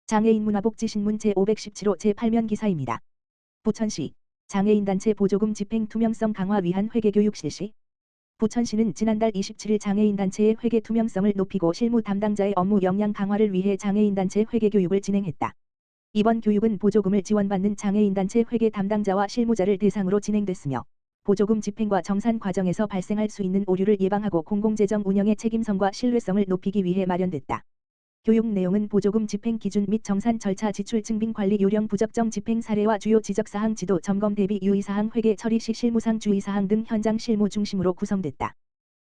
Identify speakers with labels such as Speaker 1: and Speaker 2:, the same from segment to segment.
Speaker 1: 장애인 문화복지신문 제517호 제8면 기사입니다. 부천시 장애인단체 보조금 집행 투명성 강화 위한 회계교육 실시. 부천시는 지난달 27일 장애인단체의 회계 투명성을 높이고 실무 담당자의 업무 역량 강화를 위해 장애인단체 회계교육을 진행했다. 이번 교육은 보조금을 지원받는 장애인단체 회계 담당자와 실무자를 대상으로 진행됐으며 보조금 집행과 정산 과정에서 발생할 수 있는 오류를 예방하고 공공재정 운영의 책임성과 신뢰성을 높이기 위해 마련됐다. 교육 내용은 보조금 집행 기준 및 정산 절차 지출 증빙 관리 요령 부적정 집행 사례와 주요 지적사항 지도 점검 대비 유의사항 회계 처리 시 실무상 주의사항 등 현장 실무 중심으로 구성됐다.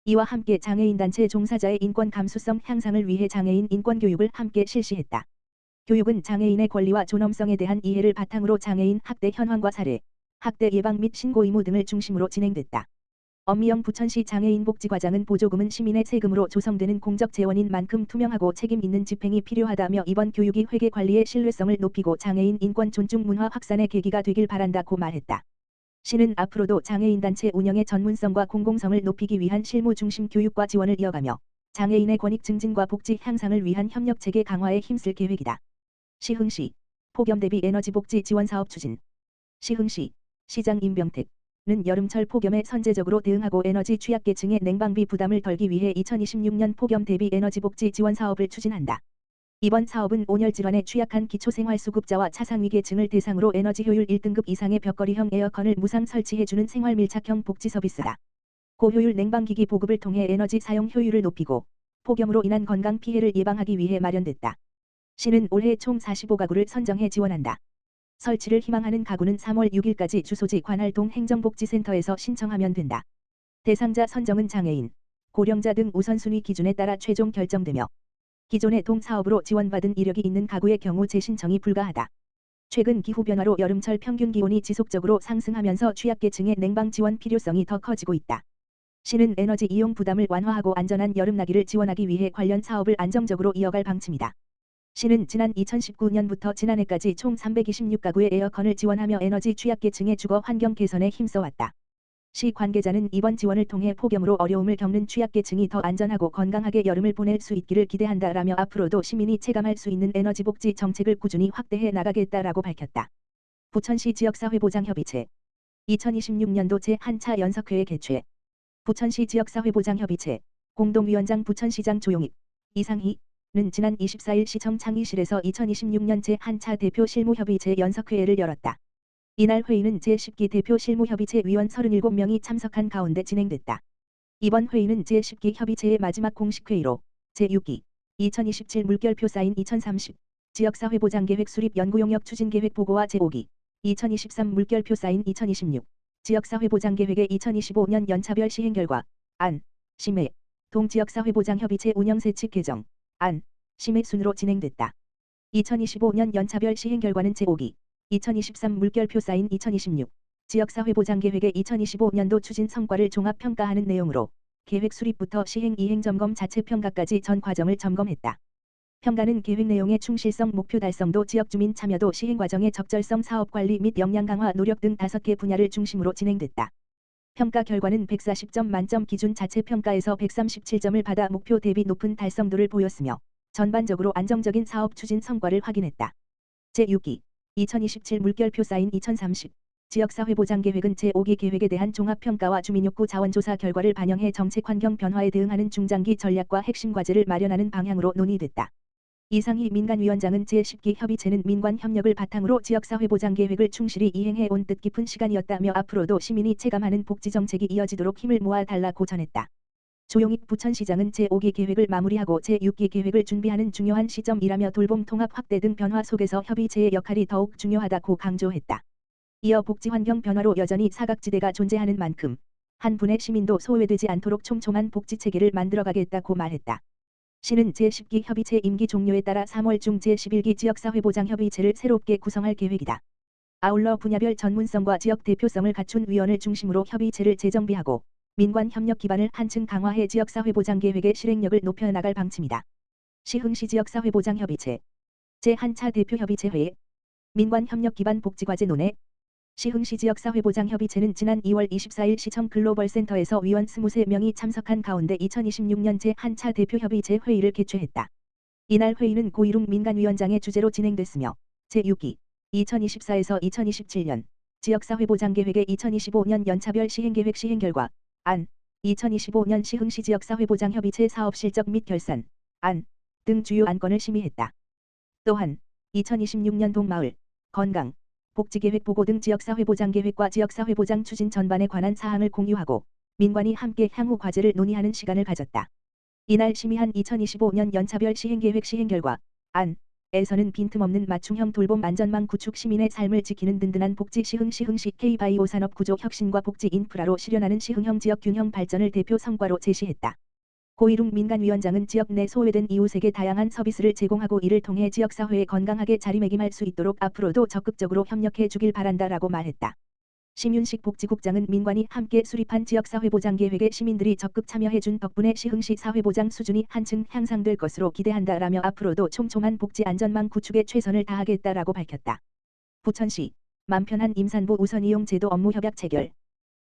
Speaker 1: 이와 함께 장애인단체 종사자의 인권 감수성 향상을 위해 장애인 인권교육을 함께 실시했다. 교육은 장애인의 권리와 존엄성에 대한 이해를 바탕으로 장애인 학대 현황과 사례, 학대 예방 및 신고 의무 등을 중심으로 진행됐다. 엄미영 부천시 장애인복지과장은 보조금은 시민의 세금으로 조성되는 공적 재원인 만큼 투명하고 책임 있는 집행이 필요하다며 이번 교육이 회계 관리의 신뢰성을 높이고 장애인 인권 존중 문화 확산의 계기가 되길 바란다고 말했다. 시는 앞으로도 장애인단체 운영의 전문성과 공공성을 높이기 위한 실무 중심 교육과 지원을 이어가며 장애인의 권익 증진과 복지 향상을 위한 협력체계 강화에 힘쓸 계획이다. 시흥시 폭염 대비 에너지복지 지원사업 추진. 시흥시 시장 임병택 는 여름철 폭염에 선제적으로 대응하고 에너지 취약계층의 냉방비 부담을 덜기 위해 2026년 폭염 대비 에너지복지 지원 사업을 추진한다. 이번 사업은 온열 질환에 취약한 기초생활수급자와 차상위계층을 대상으로 에너지 효율 1등급 이상의 벽걸이형 에어컨을 무상 설치해주는 생활밀착형 복지 서비스다. 고효율 냉방기기 보급을 통해 에너지 사용 효율을 높이고 폭염으로 인한 건강 피해를 예방하기 위해 마련됐다. 시는 올해 총 45가구를 선정해 지원한다. 설치를 희망하는 가구는 3월 6일까지 주소지 관할동 행정복지센터에서 신청하면 된다. 대상자 선정은 장애인, 고령자 등 우선순위 기준에 따라 최종 결정되며 기존의 동 사업으로 지원받은 이력이 있는 가구의 경우 재신청이 불가하다. 최근 기후 변화로 여름철 평균 기온이 지속적으로 상승하면서 취약계층의 냉방 지원 필요성이 더 커지고 있다. 시는 에너지 이용 부담을 완화하고 안전한 여름나기를 지원하기 위해 관련 사업을 안정적으로 이어갈 방침이다. 시는 지난 2019년부터 지난해까지 총 326가구의 에어컨을 지원하며 에너지 취약계층의 주거 환경 개선에 힘써왔다. 시 관계자는 이번 지원을 통해 폭염으로 어려움을 겪는 취약계층이 더 안전하고 건강하게 여름을 보낼 수 있기를 기대한다라며 앞으로도 시민이 체감할 수 있는 에너지복지 정책을 꾸준히 확대해 나가겠다라고 밝혔다. 부천시 지역사회보장협의체 2026년도 제1차 연석회의 개최. 부천시 지역사회보장협의체 공동위원장 부천시장 조용익, 이상희 는 지난 24일 시청 창의실에서 2026년 제1차 대표 실무협의체 연석회의를 열었다. 이날 회의는 제10기 대표 실무협의체 위원 37명이 참석한 가운데 진행됐다. 이번 회의는 제10기 협의체의 마지막 공식회의로 제6기 2027 물결표 사인 2030 지역사회보장계획 수립 연구용역 추진계획 보고와 제5기 2023 물결표 사인 2026 지역사회보장계획의 2025년 연차별 시행 결과 안, 심의, 동지역사회보장협의체 운영세칙 개정 안, 심의 순으로 진행됐다. 2025년 연차별 시행 결과는 제5기 2023 물결표 사인 2026 지역사회보장계획의 2025년도 추진 성과를 종합평가하는 내용으로 계획 수립부터 시행 이행 점검 자체 평가까지 전 과정을 점검했다. 평가는 계획 내용의 충실성 목표 달성도 지역주민 참여도 시행 과정의 적절성 사업관리 및 역량 강화 노력 등 5개 분야를 중심으로 진행됐다. 평가 결과는 140점 만점 기준 자체 평가에서 137점을 받아 목표 대비 높은 달성도를 보였으며 전반적으로 안정적인 사업 추진 성과를 확인했다. 제6기 2027 물결표 사인 2030 지역사회보장계획은 제5기 계획에 대한 종합평가와 주민욕구 자원조사 결과를 반영해 정책 환경 변화에 대응하는 중장기 전략과 핵심 과제를 마련하는 방향으로 논의됐다. 이상희 민간위원장은 제10기 협의체는 민관 협력을 바탕으로 지역사회보장계획을 충실히 이행해 온 뜻깊은 시간이었다며 앞으로도 시민이 체감하는 복지정책이 이어지도록 힘을 모아 달라고 전했다. 조용익 부천시장은 제5기 계획을 마무리하고 제6기 계획을 준비하는 중요한 시점이라며 돌봄 통합 확대 등 변화 속에서 협의체의 역할이 더욱 중요하다고 강조했다. 이어 복지환경 변화로 여전히 사각지대가 존재하는 만큼 한 분의 시민도 소외되지 않도록 촘촘한 복지체계를 만들어가겠다고 말했다. 시는 제10기 협의체 임기 종료에 따라 3월 중 제11기 지역사회보장협의체를 새롭게 구성할 계획이다. 아울러 분야별 전문성과 지역 대표성을 갖춘 위원을 중심으로 협의체를 재정비하고 민관 협력 기반을 한층 강화해 지역사회보장계획의 실행력을 높여나갈 방침이다. 시흥시 지역사회보장협의체 제1차 대표협의체 회의 민관 협력 기반 복지과제 논의. 시흥시 지역사회보장협의체는 지난 2월 24일 시청 글로벌센터에서 위원 23명이 참석한 가운데 2026년 제1차 대표협의체 회의를 개최했다. 이날 회의는 고이룽 민간위원장의 주재로 진행됐으며 제6기 2024에서 2027년 지역사회보장계획의 2025년 연차별 시행계획 시행 결과 안 2025년 시흥시 지역사회보장 협의체 사업 실적 및 결산 안 등 주요 안건을 심의했다. 또한 2026년 동마을, 건강, 복지계획 보고 등 지역사회보장계획과 지역사회보장 추진 전반에 관한 사항을 공유하고 민관이 함께 향후 과제를 논의하는 시간을 가졌다. 이날 심의한 2025년 연차별 시행계획 시행 결과 안에서는 빈틈없는 맞춤형 돌봄 안전망 구축 시민의 삶을 지키는 든든한 복지 시흥시 K바이오 산업 구조 혁신과 복지 인프라로 실현하는 시흥형 지역 균형 발전을 대표 성과로 제시했다. 고이룽 민간위원장은 지역 내 소외된 이웃에게 다양한 서비스를 제공하고 이를 통해 지역사회에 건강하게 자리매김할 수 있도록 앞으로도 적극적으로 협력해 주길 바란다라고 말했다. 심윤식 복지국장은 민관이 함께 수립한 지역사회보장계획에 시민들이 적극 참여해준 덕분에 시흥시 사회보장 수준이 한층 향상될 것으로 기대한다라며 앞으로도 촘촘한 복지 안전망 구축에 최선을 다하겠다라고 밝혔다. 부천시 맘편한 임산부 우선이용 제도 업무 협약 체결.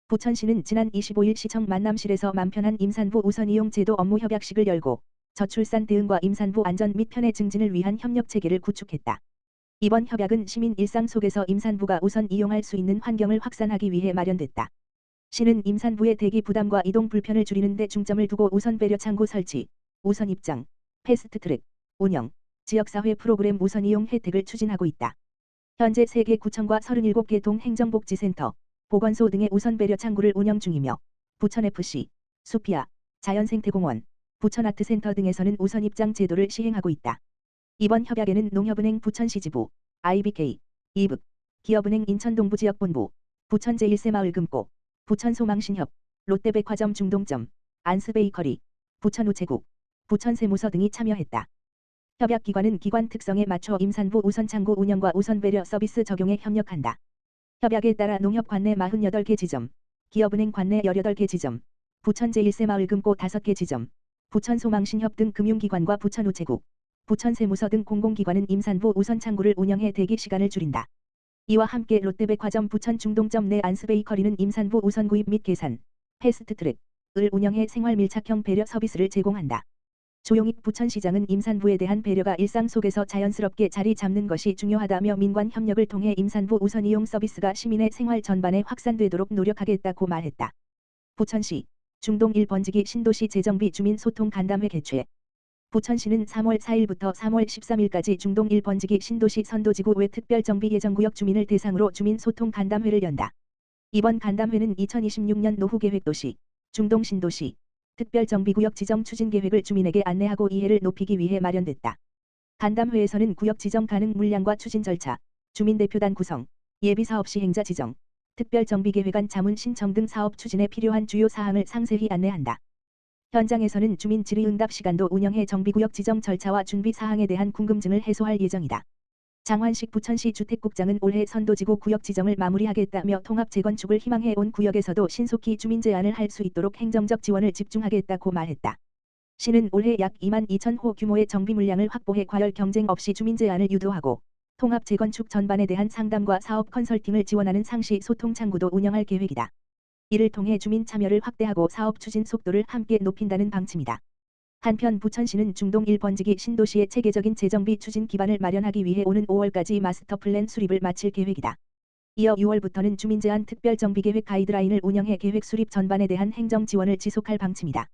Speaker 1: 부천시는 지난 25일 시청 만남실에서 맘편한 임산부 우선이용 제도 업무 협약식을 열고 저출산 대응과 임산부 안전 및 편의 증진을 위한 협력 체계를 구축했다. 이번 협약은 시민 일상 속에서 임산부가 우선 이용할 수 있는 환경을 확산하기 위해 마련됐다. 시는 임산부의 대기 부담과 이동 불편을 줄이는 데 중점을 두고 우선 배려 창구 설치, 우선 입장, 패스트트랙, 운영, 지역사회 프로그램 우선 이용 혜택을 추진하고 있다. 현재 3개 구청과 37개 동행정복지센터, 보건소 등의 우선 배려 창구를 운영 중이며 부천FC, 수피아, 자연생태공원, 부천아트센터 등에서는 우선 입장 제도를 시행하고 있다. 이번 협약에는 농협은행 부천시지부, IBK, 이북, 기업은행 인천동부지역본부, 부천 제1새마을금고, 부천소망신협, 롯데백화점 중동점, 안스베이커리, 부천우체국, 부천세무서 등이 참여했다. 협약기관은 기관 특성에 맞춰 임산부 우선창구 운영과 우선 배려 서비스 적용에 협력한다. 협약에 따라 농협 관내 48개 지점, 기업은행 관내 18개 지점, 부천 제1새마을금고 5개 지점, 부천소망신협 등 금융기관과 부천우체국, 부천세무서 등 공공기관은 임산부 우선 창구를 운영해 대기 시간을 줄인다. 이와 함께 롯데백화점 부천 중동점 내 안스베이커리는 임산부 우선 구입 및 계산, 패스트트랙을 운영해 생활 밀착형 배려 서비스를 제공한다. 조용익 부천시장은 임산부에 대한 배려가 일상 속에서 자연스럽게 자리 잡는 것이 중요하다며 민관 협력을 통해 임산부 우선 이용 서비스가 시민의 생활 전반에 확산되도록 노력하겠다고 말했다. 부천시 중동 1번지기 신도시 재정비 주민 소통 간담회 개최. 부천시는 3월 4일부터 3월 13일까지 중동 1번지기 신도시 선도지구 외 특별정비 예정구역 주민을 대상으로 주민 소통 간담회를 연다. 이번 간담회는 2026년 노후계획도시, 중동 신도시, 특별정비구역 지정 추진계획을 주민에게 안내하고 이해를 높이기 위해 마련됐다. 간담회에서는 구역 지정 가능 물량과 추진 절차, 주민대표단 구성, 예비사업 시행자 지정, 특별정비계획안 자문 신청 등 사업 추진에 필요한 주요 사항을 상세히 안내한다. 현장에서는 주민 질의응답 시간도 운영해 정비구역 지정 절차와 준비 사항에 대한 궁금증을 해소할 예정이다. 장환식 부천시 주택국장은 올해 선도지구 구역 지정을 마무리하겠다며 통합 재건축을 희망해 온 구역에서도 신속히 주민 제안을 할 수 있도록 행정적 지원을 집중하겠다고 말했다. 시는 올해 약 2만 2천 호 규모의 정비 물량을 확보해 과열 경쟁 없이 주민 제안을 유도하고 통합 재건축 전반에 대한 상담과 사업 컨설팅을 지원하는 상시 소통 창구도 운영할 계획이다. 이를 통해 주민 참여를 확대하고 사업 추진 속도를 함께 높인다는 방침이다. 한편 부천시는 중동 1번지기 신도시의 체계적인 재정비 추진 기반을 마련하기 위해 오는 5월까지 마스터 플랜 수립을 마칠 계획이다. 이어 6월부터는 주민 제안 특별정비계획 가이드라인을 운영해 계획 수립 전반에 대한 행정 지원을 지속할 방침이다.